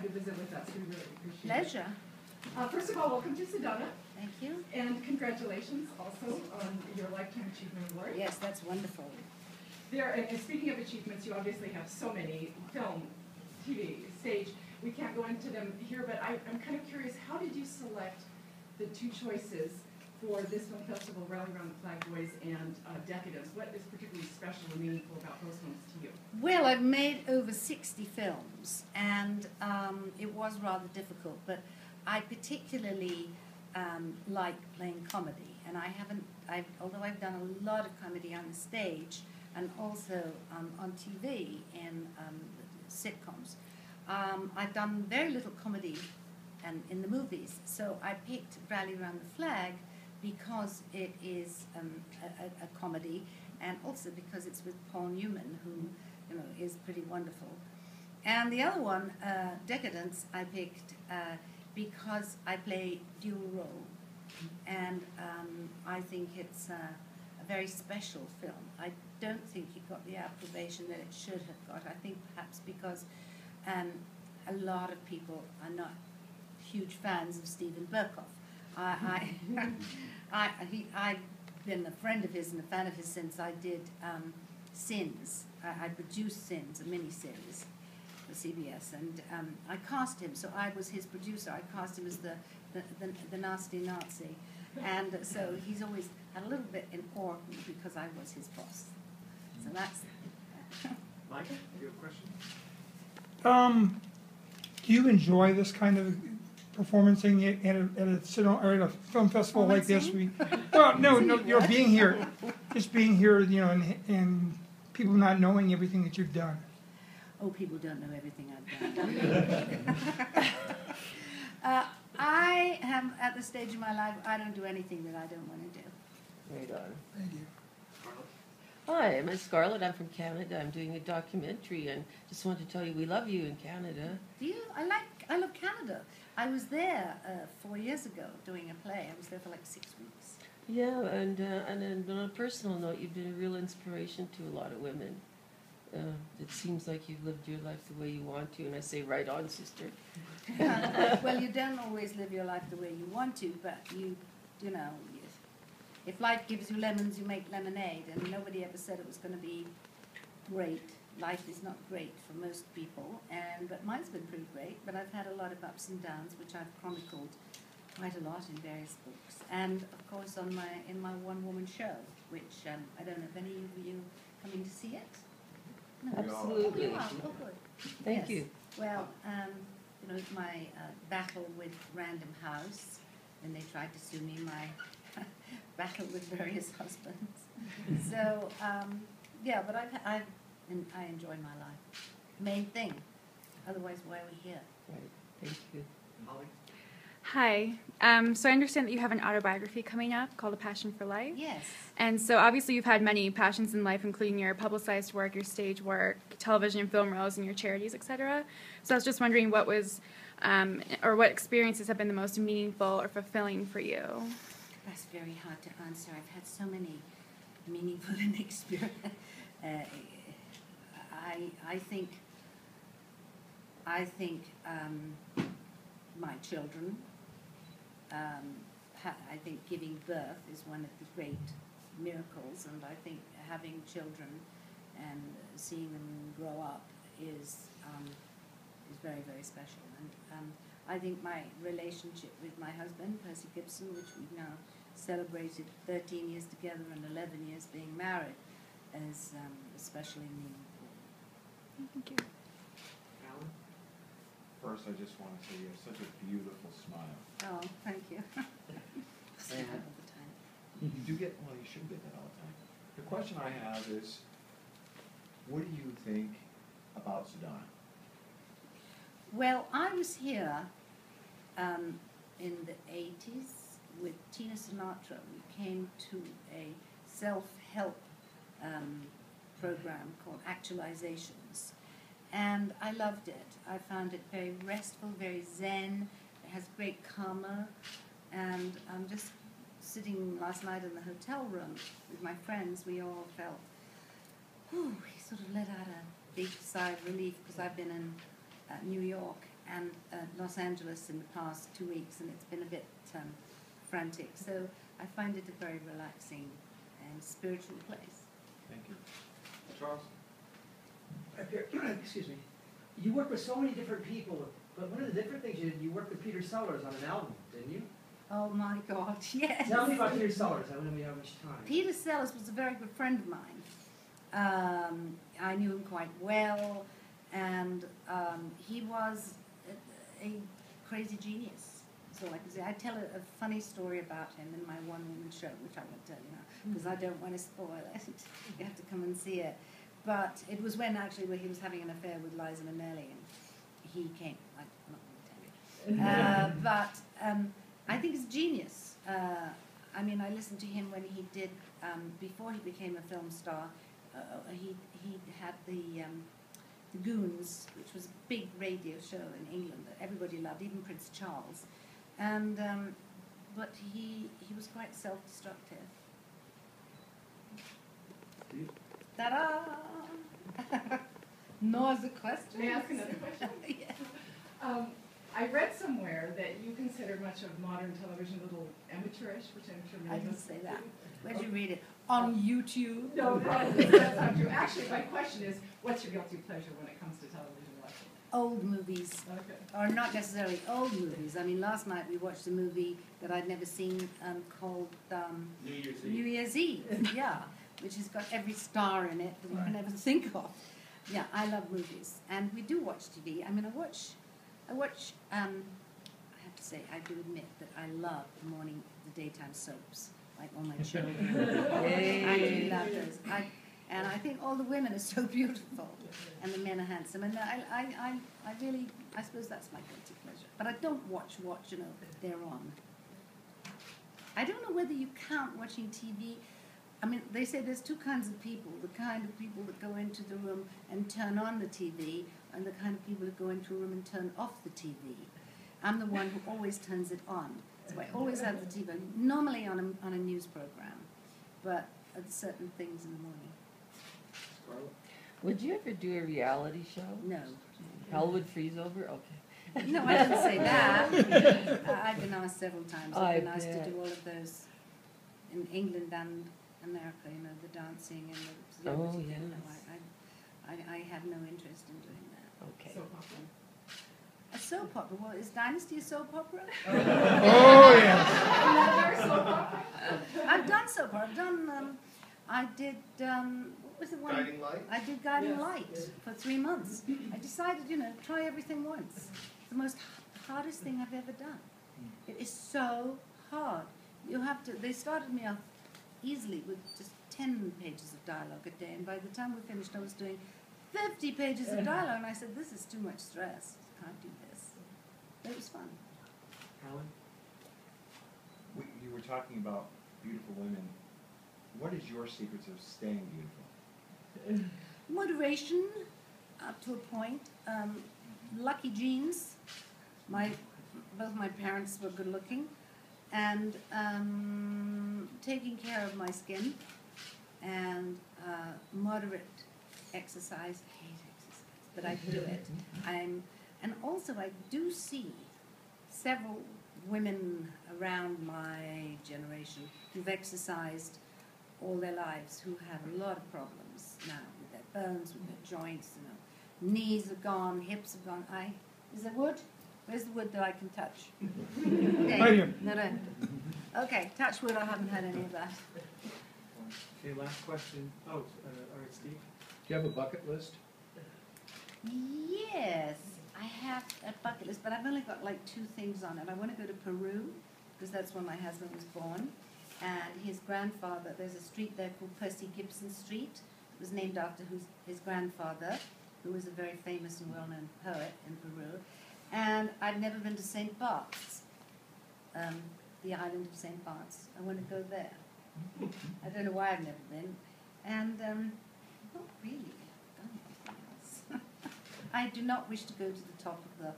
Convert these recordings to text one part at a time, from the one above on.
time to visit with us. We really appreciate Pleasure. it. First of all, welcome to Sedona. Thank you. And congratulations also on your Lifetime Achievement Award. Yes, that's wonderful. And speaking of achievements, you obviously have so many: film, TV, stage. We can't go into them here, but I'm kind of curious, how did you select the two choices for this film festival, Rally Around the Flag Boys and Decadence? What is particularly special and meaningful about those films to you? Well, I've made over 60 films, and it was rather difficult, but I particularly like playing comedy, and although I've done a lot of comedy on the stage and also on TV in sitcoms, I've done very little comedy and in the movies. So I picked Rally Around the Flag because it is a comedy, and also because it's with Paul Newman, who is pretty wonderful. And the other one, Decadence, I picked because I play dual role, and I think it's a very special film. I don't think it got the approbation that it should have got. I think perhaps because a lot of people are not huge fans of Stephen Burkoff. I've been a friend of his and a fan of his since I did Sins. I produced Sins, a miniseries for CBS, and I cast him. So I was his producer. I cast him as the nasty Nazi, and so he's always had a little bit in awe of me because I was his boss. So that's. Micah, you have a question? Do you enjoy this kind of performing at a film festival like this? Well, no, you're being here, just being here, and people not knowing everything that you've done. Oh, people don't know everything I've done. I am at the stage in my life, I don't do anything that I don't want to do. Right on. Thank you. Hi, I'm Scarlett. I'm from Canada. I'm doing a documentary, and just want to tell you we love you in Canada. Do you? I love Canada. I was there 4 years ago doing a play. I was there for like 6 weeks. Yeah, and then on a personal note, you've been a real inspiration to a lot of women. It seems like you've lived your life the way you want to, and I say, right on, sister. Well, you don't always live your life the way you want to, but you know, if life gives you lemons, you make lemonade, and nobody ever said it was going to be great. Life is not great for most people, but mine's been pretty great, but I've had a lot of ups and downs, which I've chronicled quite a lot in various books, and of course in my one-woman show, which I don't know if any of you coming to see it. No. Absolutely. Oh, you are. Oh, good. Thank you. Well, my battle with Random House, when they tried to sue me, my battle with various husbands. So, yeah, but I enjoy my life. Main thing. Otherwise, why are we here? Right. Thank you. Molly? Hi. So I understand that you have an autobiography coming up called A Passion for Life. Yes. And so obviously you've had many passions in life, including your publicized work, your stage work, television and film roles, and your charities, etc. So I was just wondering what was, or what experiences have been the most meaningful or fulfilling for you? That's very hard to answer. I've had so many meaningful experiences. I think my children. I think giving birth is one of the great miracles, and I think having children and seeing them grow up is very, very special. And I think my relationship with my husband, Percy Gibson, which we've now celebrated 13 years together and 11 years being married, is especially meaningful. Thank you. Alan? First, I just want to say you have such a beautiful smile. Oh, thank you. And all the time. you do get, well, you should get that all the time. The question I have is, what do you think about Sedona? Well, I was here in the 80s with Tina Sinatra. We came to a self-help program called Actualizations, and I loved it. I found it very restful, very zen. It has great karma, and I'm just sitting last night in the hotel room with my friends. We all felt, we sort of let out a big sigh of relief, because I've been in New York, and Los Angeles in the past 2 weeks, and it's been a bit frantic. So I find it a very relaxing and spiritual place. Thank you. Charles? Excuse me. You work with so many different people, but one of the different things you did, you worked with Peter Sellers on an album, didn't you? Oh my God, yes. Tell me about Peter Sellers. I don't know if we have much time. Peter Sellers was a very good friend of mine. I knew him quite well, and he was a crazy genius. So like I say, I tell a funny story about him in my one-woman show, which I won't tell you now, because I don't want to spoil it. You have to come and see it. But it was when actually where he was having an affair with Liza Minnelli, and he came. I'm not going to tell you. But I think it's genius. I mean, I listened to him when he did, before he became a film star, he had the Goons, which was a big radio show in England that everybody loved, even Prince Charles. And, but he was quite self-destructive. Ta-da! No, as a question. May I ask another question? Yes. I read somewhere that you consider much of modern television a little amateurish, which I'm sure I many of didn't us say that. do. Where'd you read it? On YouTube? No, that's not true. Actually, my question is, what's your guilty pleasure when it comes to television watching? Old movies. Okay. Or not necessarily old movies. I mean, last night we watched a movie that I'd never seen called New Year's Eve. New Year's Eve, yeah, which has got every star in it that you can ever think of. Yeah, I love movies, and we do watch TV. I mean, I watch. I have to say, I do admit that I love the daytime soaps, like all my children. I do love those. And I think all the women are so beautiful, and the men are handsome. And I really, I suppose that's my guilty pleasure. But I don't watch, you know, they're on. I don't know whether you count watching TV. I mean, they say there's two kinds of people. The kind of people that go into the room and turn on the TV, and the kind of people that go into a room and turn off the TV. I'm the one who always turns it on. So I always have the TV, normally on a news program, but at certain things in the morning. Scarlett? Would you ever do a reality show? No. Hell would freeze over? Okay. No, I didn't say that. I've been asked several times. I've been asked to do all of those in England and America, you know, the dancing and the Oh, you know, yes. I have no interest in doing that. Okay. So popular. A soap opera? Well, is Dynasty a soap opera? Oh, yes. Another soap opera? I've done soap opera. I've done, I did, what was the one? Guiding Light? I did Guiding Yes. Light for 3 months. I decided, you know, try everything once. It's the most hardest thing I've ever done. It is so hard. You have to, they started me off easily with just 10 pages of dialogue a day, and by the time we finished I was doing 50 pages of dialogue, and I said, this is too much stress. I can't do this. But it was fun. Alan? You were talking about beautiful women. What is your secrets of staying beautiful? Moderation, up to a point. Lucky genes. Both my parents were good looking. And taking care of my skin. And moderate exercise. I hate exercise, but I do it. And also I do see several women around my generation who've exercised all their lives, who have a lot of problems now with their bones, with their joints, you know. Knees are gone, hips are gone. Is there wood? Where's the wood that I can touch? Okay. Right here. No. Okay, touch wood, I haven't had any of that. Okay, last question. Oh, all right, Steve? Do you have a bucket list? Yes, I have a bucket list, but I've only got like 2 things on it. I want to go to Peru, because that's where my husband was born. And his grandfather, there's a street there called Percy Gibson Street. It was named after his grandfather, who was a very famous and well-known poet in Peru. And I've never been to St. Bart's, the island of St. Bart's. I want to go there. I don't know why I've never been. And not really done anything else. I do not wish to go to the top of the...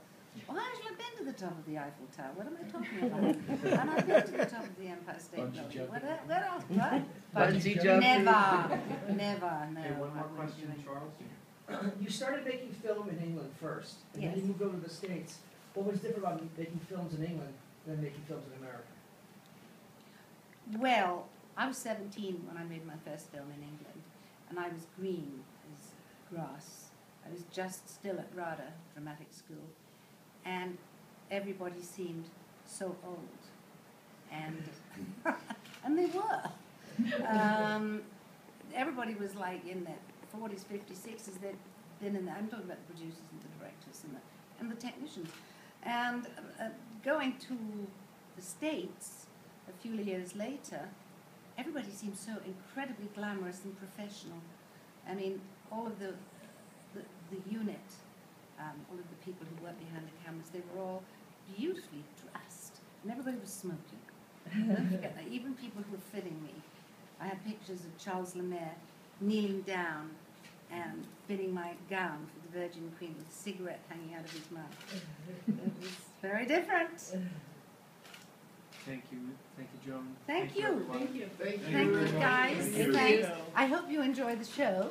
Well, actually, I've been to the top of the Eiffel Tower. What am I talking about? And I've been to the top of the Empire State Bungee Building. jumping. What else? What? Bungee jumping. Never, no. Okay, one I more wouldn't question, do it. Charles? you started making film in England first, and then Yes. you moved over to the States. What was different about making films in England than making films in America? Well, I was 17 when I made my first film in England, and I was green as grass. I was just still at RADA Dramatic School, and everybody seemed so old, and and they were. Everybody was like in their 40s, 50s, 60s. They'd been in. I'm talking about the producers and the directors and the technicians, and going to the States a few years later, everybody seemed so incredibly glamorous and professional. I mean, all of the unit, all of the people who worked behind the cameras, they were all beautifully dressed, and everybody was smoking. Don't forget that. Even people who were fitting me. I had pictures of Charles Lemaire kneeling down and fitting my gown for the Virgin Queen with a cigarette hanging out of his mouth. It was very different. Thank you, Joan. Thank you. everyone. Thank you. Thank you, guys. Thank you. Thanks. I hope you enjoy the show.